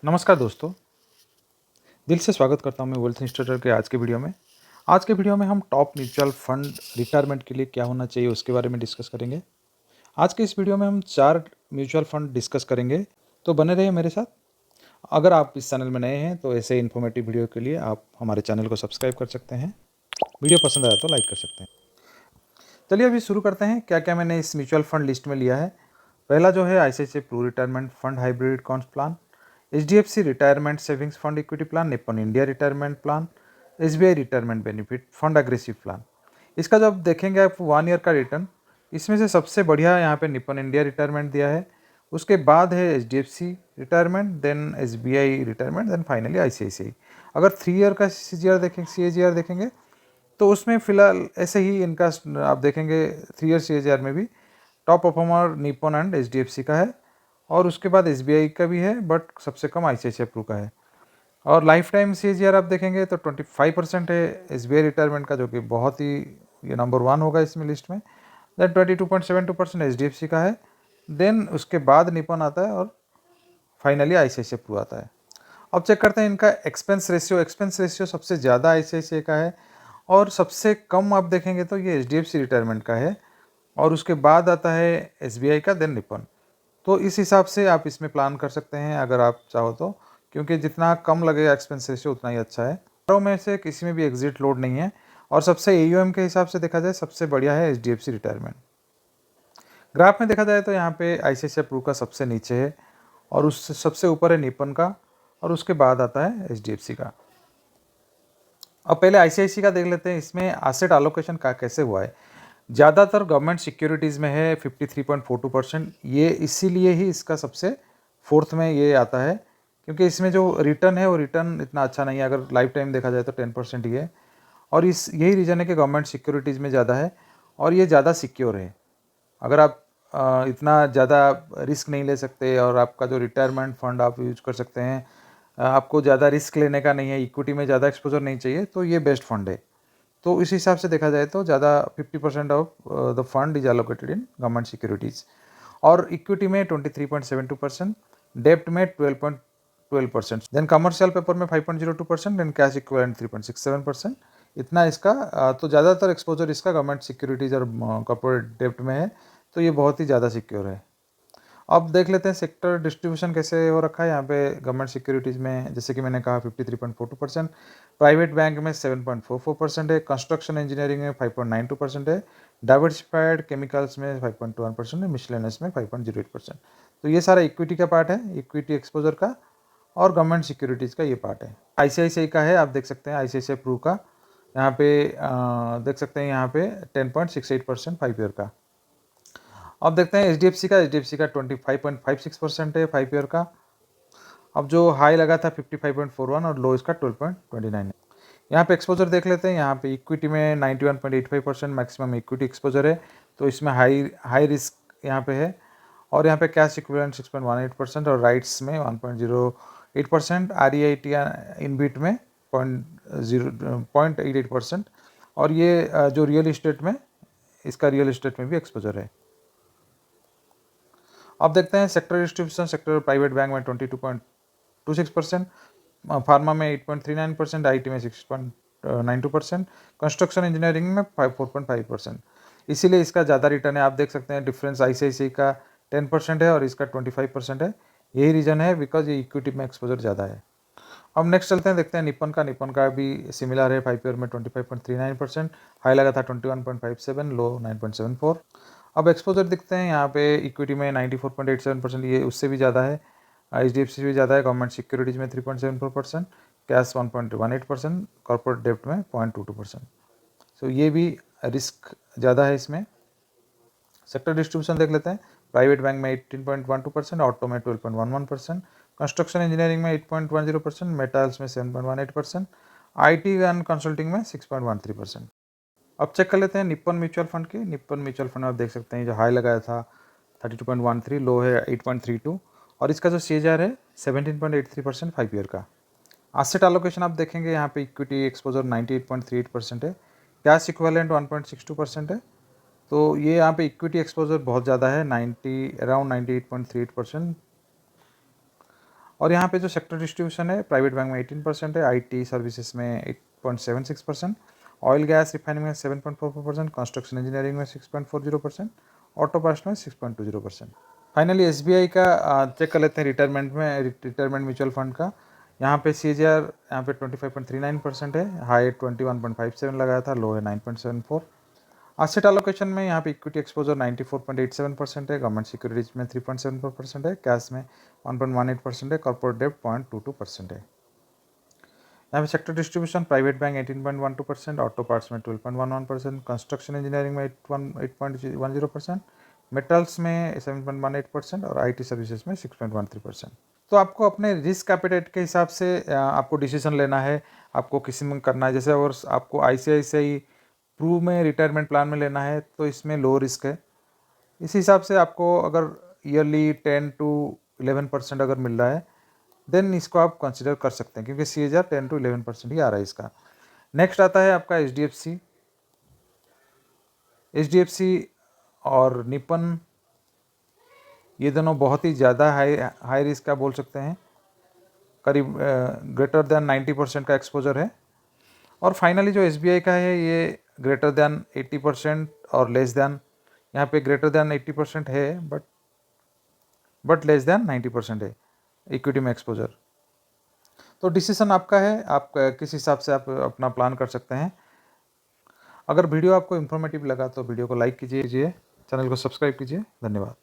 नमस्कार दोस्तों, दिल से स्वागत करता हूँ मैं वेल्थ इंस्टीट्यूटर के आज के वीडियो में। आज के वीडियो में हम टॉप म्यूचुअल फंड रिटायरमेंट के लिए क्या होना चाहिए उसके बारे में डिस्कस करेंगे। आज के इस वीडियो में हम 4 म्यूचुअल फंड डिस्कस करेंगे, तो बने रहिए मेरे साथ। अगर आप इस चैनल में नए हैं तो ऐसे इन्फॉर्मेटिव वीडियो के लिए आप हमारे चैनल को सब्सक्राइब कर सकते हैं। वीडियो पसंद आया तो लाइक कर सकते हैं। चलिए अभी शुरू करते हैं क्या क्या मैंने इस म्यूचुअल फंड लिस्ट में लिया है। पहला जो है ICICI Pru retirement fund hybrid cons plan, HDFC retirement savings fund equity plan, Nippon India retirement plan, SBI retirement benefit fund aggressive plan. इसका जब देखेंगे आप 1 ईयर का रिटर्न, इसमें से सबसे बढ़िया यहाँ पे निप्पन इंडिया रिटायरमेंट दिया है। उसके बाद है HDFC retirement, then SBI retirement, then finally ICICI। अगर 3 ईयर का CAGR देखेंगे तो उसमें फिलहाल ऐसे ही इनका आप देखेंगे 3 ईयर CAGR में भी top performer Nippon and HDFC का है, और उसके बाद SBI का भी है, बट सबसे कम ICICI प्रू का है। और लाइफ टाइम CAGR आप देखेंगे तो 25% है SBI रिटायरमेंट का, जो कि बहुत ही ये नंबर 1 होगा इसमें लिस्ट में। देन 22.72% HDFC का है, देन उसके बाद निप्पन आता है और फाइनली ICICI प्रू आता है। अब चेक करते हैं इनका एक्सपेंस रेशियो सबसे ज़्यादा ICICI का है, और सबसे कम आप देखेंगे तो ये HDFC रिटायरमेंट का है, और उसके बाद आता है SBI का, देन निप्पन। तो इस हिसाब से आप इसमें प्लान कर सकते हैं अगर आप चाहो तो, क्योंकि जितना कम लगेगा एक्सपेंस रेशियो उतना ही अच्छा है। चारों में से किसी में भी एग्जिट लोड नहीं है, और सबसे AUM के हिसाब से देखा जाए सबसे बढ़िया है HDFC रिटायरमेंट। ग्राफ में देखा जाए तो यहाँ पे ICICI प्रू का सबसे नीचे है, और उससे सबसे ऊपर है निप्पन का, और उसके बाद आता है HDFC का। अब पहले ICICI का देख लेते हैं, इसमें एसेट एलोकेशन का कैसे हुआ है। ज़्यादातर गवर्नमेंट सिक्योरिटीज़ में है 53.42%। ये इसीलिए ही इसका सबसे फोर्थ में ये आता है, क्योंकि इसमें जो रिटर्न है वो रिटर्न इतना अच्छा नहीं है। अगर लाइफ टाइम देखा जाए तो 10% ही है, और इस यही रीज़न है कि गवर्नमेंट सिक्योरिटीज़ में ज़्यादा है, और ये ज़्यादा सिक्योर है। अगर आप इतना ज़्यादा रिस्क नहीं ले सकते, और आपका जो रिटायरमेंट फंड आप यूज कर सकते हैं, आपको ज़्यादा रिस्क लेने का नहीं है, इक्विटी में ज़्यादा एक्सपोजर नहीं चाहिए, तो ये बेस्ट फंड है। तो इस हिसाब से देखा जाए तो ज़्यादा 50% of the fund is allocated in government securities, और इक्विटी में 23.72%, डेप्ट में 12.12%, देन कमर्शियल पेपर में 5.02%, देन कैश इक्विवेलेंट 3.67%। इतना इसका तो ज़्यादातर एक्सपोजर इसका गवर्नमेंट सिक्योरिटीज़ और कॉर्पोरेट डेप्ट में है, तो ये बहुत ही ज़्यादा सिक्योर है। अब देख लेते हैं सेक्टर डिस्ट्रीब्यूशन कैसे हो रखा है। यहाँ पे गवर्नमेंट सिक्योरिटीज़ में जैसे कि मैंने कहा 53.42%, प्राइवेट बैंक में 7.44% है, कंस्ट्रक्शन इंजीनियरिंग में 5.92% है, डाइवर्सिफाइड केमिकल्स में 5.21% है, मिसलेनियस में 5.08%। तो ये सारा इक्विटी का पार्ट है, इक्विटी एक्सपोजर का, और गवर्नमेंट सिक्योरिटीज़ का ये पार्ट है। ICICI का है, आप देख सकते हैं ICICI प्रू का, यहाँ पे देख सकते हैं यहाँ पे 10.68% 5 ईयर का। अब देखते हैं HDFC का 25.56% है 5 ईयर का। अब जो हाई लगा था 55.41 और लो इसका 12.29 है। यहाँ पे एक्सपोजर देख लेते हैं। यहाँ पे इक्विटी में 91.85% मैक्सिमम इक्विटी एक्सपोजर है, तो इसमें हाई रिस्क यहाँ पे है। और यहाँ पे कैश इक्विवेलेंट 6.18% और राइट्स में 1.08%, REIT इनबिट में 0.88%, और ये जो रियल इस्टेट में, इसका रियल इस्टेट में भी एक्सपोजर है। अब देखते हैं sector distribution. Sector private bank में 22.26%, फार्मा में 8.39%, IT में 6.92%, कंस्ट्रक्शन इंजीनियरिंग में 4.5%। इसीलिए इसका ज़्यादा रिटर्न है। आप देख सकते हैं डिफरेंस ICICI का 10% है और इसका 25% है। यही रीज़न है, बिकॉज ये इक्विटी में एक्सपोजर ज़्यादा है। अब नेक्स्ट चलते हैं, देखते हैं निप्पन का भी सिमिलर है। 5 ईयर में 25.39%, हाई लगा था 21.57, लो 9.74। अब एक्सपोजर दिखते हैं यहाँ पे, इक्विटी में 94.87%, ये उससे भी ज़्यादा है। HDFC भी ज़्यादा है, गवर्नमेंट सिक्योरिटीज़ में 3.74%, कैश 1.18%, कॉर्पोरेट डेप्ट में 0.22%। सो ये भी रिस्क ज़्यादा है इसमें। सेक्टर डिस्ट्रीब्यूशन देख लेते हैं। प्राइवेट बैंक में 18.12%, ऑटो में 12.11%, कंस्ट्रक्शन इंजीनियरिंग में 8.10%, मेटल्स में 7.18%, IT एंड कंसल्टिंग में 6.13%। अब चेक कर लेते हैं निप्पन म्यूचुअल फंड की। निप्पन म्यूचुअल फंड आप देख सकते हैं, जो हाई लगाया था 32.13, लो है 8.32, और इसका जो CAGR है 17.83% 5 ईयर का। एसेट एलोकेशन आप देखेंगे यहाँ पे, इक्विटी एक्सपोजर 98.38% है, कैश इक्विवेलेंट 1.62% है। तो ये यहाँ पे इक्विटी एक्सपोजर बहुत ज़्यादा है, अराउंड 98.38%। और यहाँ पे जो सेक्टर डिस्ट्रीब्यूशन है, प्राइवेट बैंक में 18% है, आईटी सर्विसेज में 8.76%, ऑयल गैस रिफाइनिंग में 7.44%, कंस्ट्रक्शन इंजीनियरिंग में 6.40%, ऑटो पार्ट्स में 6.20%। फाइनली एसबीआई का चेक कर लेते हैं रिटायरमेंट म्यूचुअल फंड का। यहाँ पे CAGR यहाँ पे 25.39% है, हाई 21.57 लगाया था, लो है 9.74। एसेट एलोकेशन में यहाँ पे इक्विटी एक्सपोजर 94.87% है, गवर्नमेंट सिक्योरिटीज में 3.74% है, कैश में 1.18% है, कॉर्पोरेट डेब्ट 0.22% है। यहाँ पे sector distribution, private bank 18.12%, auto parts में 12.11%, कंस्ट्रक्शन इंजीनियरिंग में 8.10%, मेटल्स में 7.18% और आईटी सर्विसेज में 6.13%। तो आपको अपने रिस्क एपेटाइट के हिसाब से आपको डिसीजन लेना है, आपको किसी में करना है। जैसे अगर आपको ICICI प्रू में रिटायरमेंट प्लान में लेना है तो इसमें लो रिस्क है। इस हिसाब से आपको अगर ईयरली 10 to 11% अगर मिल रहा है देन इसको आप कंसिडर कर सकते हैं, क्योंकि CAGR 10 to 11% ही आ रहा है इसका। नेक्स्ट आता है आपका HDFC और निपन, ये दोनों बहुत ही ज़्यादा हाई रिस्क का बोल सकते हैं, करीब ग्रेटर देन 90% का एक्सपोजर है। और फाइनली जो SBI का है ये ग्रेटर देन 80% और लेस देन, यहाँ पे ग्रेटर देन 80% है बट लेस देन 90% है इक्विटी में एक्सपोजर। तो डिसीजन आपका है, आप किस हिसाब से आप अपना प्लान कर सकते हैं। अगर वीडियो आपको इन्फॉर्मेटिव लगा तो वीडियो को लाइक कीजिए, चैनल को सब्सक्राइब कीजिए। धन्यवाद।